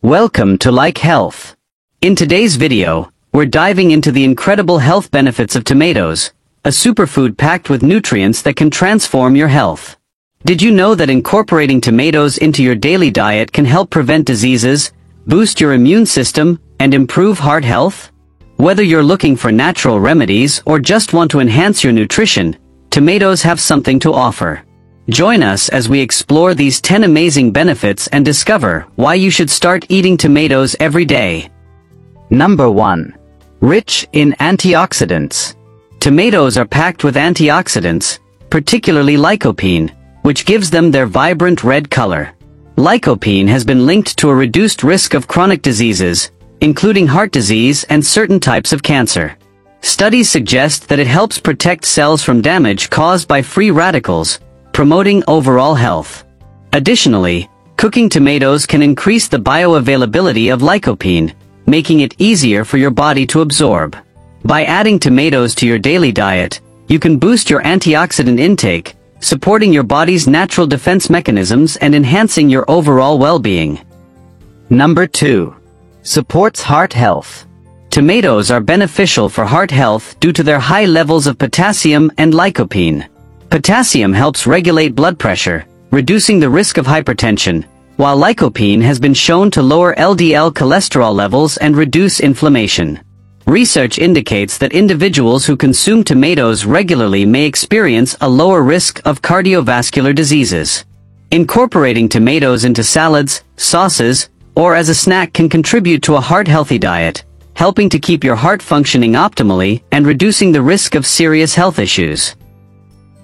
Welcome to Like Health. In today's video, we're diving into the incredible health benefits of tomatoes, a superfood packed with nutrients that can transform your health. Did you know that incorporating tomatoes into your daily diet can help prevent diseases, boost your immune system, and improve heart health? Whether you're looking for natural remedies or just want to enhance your nutrition, tomatoes have something to offer. Join us as we explore these 10 amazing benefits and discover why you should start eating tomatoes every day. Number 1. Rich in antioxidants. Tomatoes are packed with antioxidants, particularly lycopene, which gives them their vibrant red color. Lycopene has been linked to a reduced risk of chronic diseases, including heart disease and certain types of cancer. Studies suggest that it helps protect cells from damage caused by free radicals, promoting overall health. Additionally, cooking tomatoes can increase the bioavailability of lycopene, making it easier for your body to absorb. By adding tomatoes to your daily diet, you can boost your antioxidant intake, supporting your body's natural defense mechanisms and enhancing your overall well-being. Number 2. Supports heart health. Tomatoes are beneficial for heart health due to their high levels of potassium and lycopene. Potassium helps regulate blood pressure, reducing the risk of hypertension, while lycopene has been shown to lower LDL cholesterol levels and reduce inflammation. Research indicates that individuals who consume tomatoes regularly may experience a lower risk of cardiovascular diseases. Incorporating tomatoes into salads, sauces, or as a snack can contribute to a heart-healthy diet, helping to keep your heart functioning optimally and reducing the risk of serious health issues.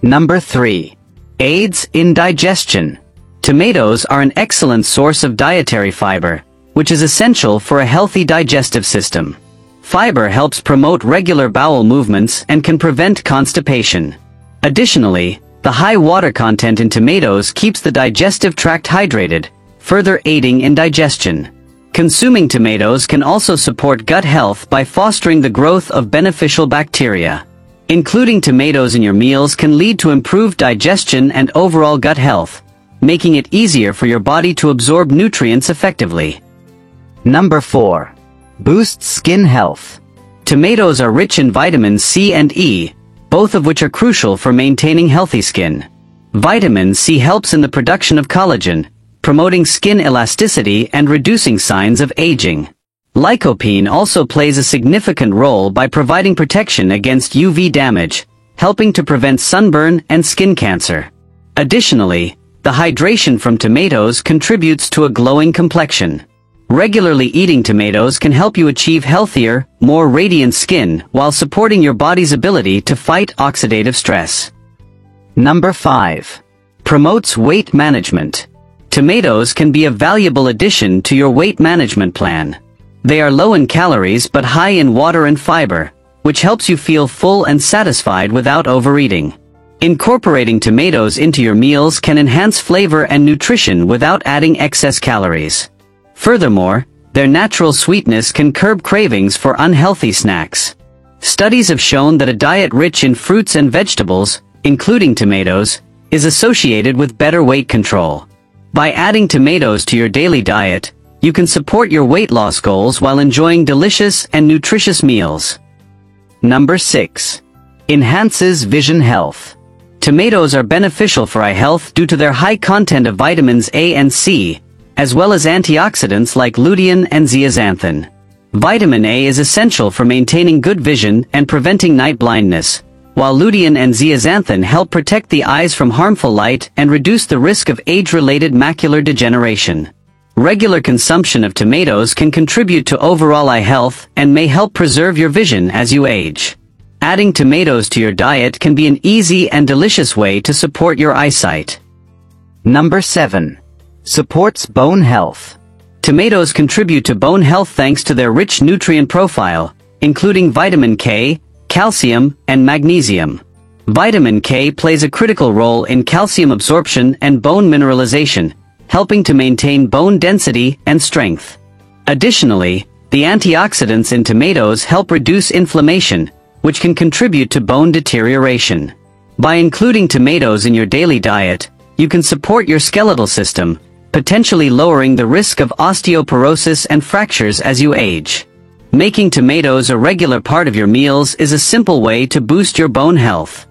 Number 3. Aids in digestion. Tomatoes are an excellent source of dietary fiber, which is essential for a healthy digestive system. Fiber helps promote regular bowel movements and can prevent constipation. Additionally, the high water content in tomatoes keeps the digestive tract hydrated, further aiding in digestion. Consuming tomatoes can also support gut health by fostering the growth of beneficial bacteria. Including tomatoes in your meals can lead to improved digestion and overall gut health, making it easier for your body to absorb nutrients effectively. Number 4. Boosts skin health. Tomatoes are rich in vitamins C and E, both of which are crucial for maintaining healthy skin. Vitamin C helps in the production of collagen, promoting skin elasticity and reducing signs of aging. Lycopene also plays a significant role by providing protection against UV damage, helping to prevent sunburn and skin cancer. Additionally, the hydration from tomatoes contributes to a glowing complexion. Regularly eating tomatoes can help you achieve healthier, more radiant skin while supporting your body's ability to fight oxidative stress. Number 5. Promotes weight management. Tomatoes can be a valuable addition to your weight management plan. They are low in calories but high in water and fiber, which helps you feel full and satisfied without overeating. Incorporating tomatoes into your meals can enhance flavor and nutrition without adding excess calories. Furthermore, their natural sweetness can curb cravings for unhealthy snacks. Studies have shown that a diet rich in fruits and vegetables, including tomatoes, is associated with better weight control. By adding tomatoes to your daily diet, you can support your weight loss goals while enjoying delicious and nutritious meals. Number 6. Enhances vision health. Tomatoes are beneficial for eye health due to their high content of vitamins A and C, as well as antioxidants like lutein and zeaxanthin. Vitamin A is essential for maintaining good vision and preventing night blindness, while lutein and zeaxanthin help protect the eyes from harmful light and reduce the risk of age-related macular degeneration. Regular consumption of tomatoes can contribute to overall eye health and may help preserve your vision as you age. Adding tomatoes to your diet can be an easy and delicious way to support your eyesight. Number 7. Supports bone health. Tomatoes contribute to bone health thanks to their rich nutrient profile, including vitamin K, calcium, and magnesium. Vitamin K plays a critical role in calcium absorption and bone mineralization, helping to maintain bone density and strength. Additionally, the antioxidants in tomatoes help reduce inflammation, which can contribute to bone deterioration. By including tomatoes in your daily diet, you can support your skeletal system, potentially lowering the risk of osteoporosis and fractures as you age. Making tomatoes a regular part of your meals is a simple way to boost your bone health.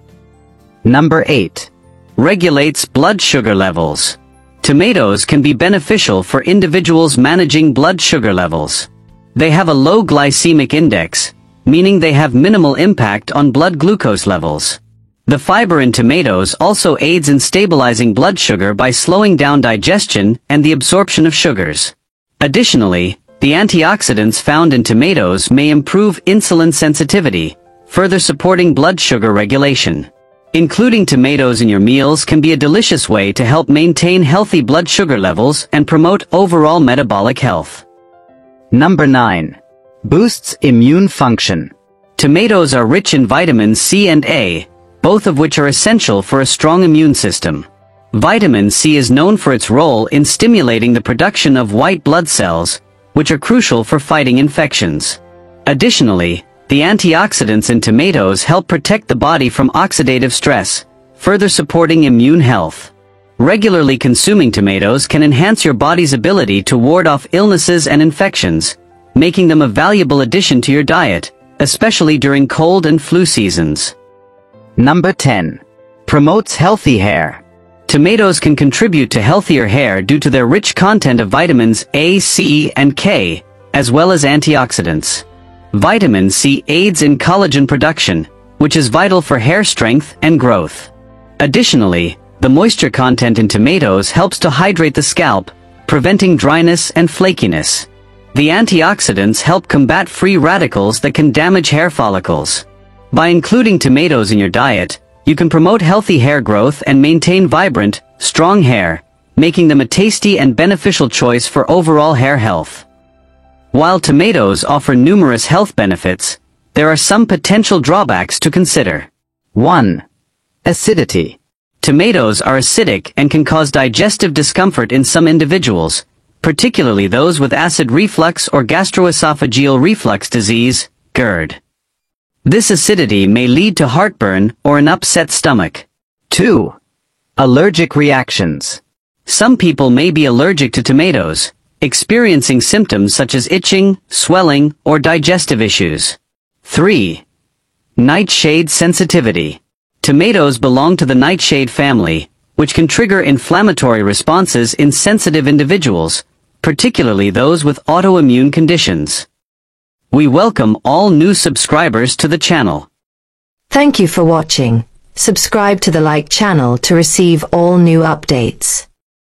Number 8. Regulates blood sugar levels. Tomatoes can be beneficial for individuals managing blood sugar levels. They have a low glycemic index, meaning they have minimal impact on blood glucose levels. The fiber in tomatoes also aids in stabilizing blood sugar by slowing down digestion and the absorption of sugars. Additionally, the antioxidants found in tomatoes may improve insulin sensitivity, further supporting blood sugar regulation. Including tomatoes in your meals can be a delicious way to help maintain healthy blood sugar levels and promote overall metabolic health. Number 9. Boosts immune function. Tomatoes are rich in vitamins C and A, both of which are essential for a strong immune system. Vitamin C is known for its role in stimulating the production of white blood cells, which are crucial for fighting infections. Additionally, the antioxidants in tomatoes help protect the body from oxidative stress, further supporting immune health. Regularly consuming tomatoes can enhance your body's ability to ward off illnesses and infections, making them a valuable addition to your diet, especially during cold and flu seasons. Number 10. Promotes healthy hair. Tomatoes can contribute to healthier hair due to their rich content of vitamins A, C, and K, as well as antioxidants. Vitamin C aids in collagen production, which is vital for hair strength and growth. Additionally, the moisture content in tomatoes helps to hydrate the scalp, preventing dryness and flakiness. The antioxidants help combat free radicals that can damage hair follicles. By including tomatoes in your diet, you can promote healthy hair growth and maintain vibrant, strong hair, making them a tasty and beneficial choice for overall hair health. While tomatoes offer numerous health benefits, there are some potential drawbacks to consider. 1. Acidity. Tomatoes are acidic and can cause digestive discomfort in some individuals, particularly those with acid reflux or gastroesophageal reflux disease, GERD. This acidity may lead to heartburn or an upset stomach. 2. Allergic reactions. Some people may be allergic to tomatoes, experiencing symptoms such as itching, swelling, or digestive issues. 3. Nightshade sensitivity. Tomatoes belong to the nightshade family, which can trigger inflammatory responses in sensitive individuals, particularly those with autoimmune conditions. We welcome all new subscribers to the channel. Thank you for watching. Subscribe to the Like channel to receive all new updates.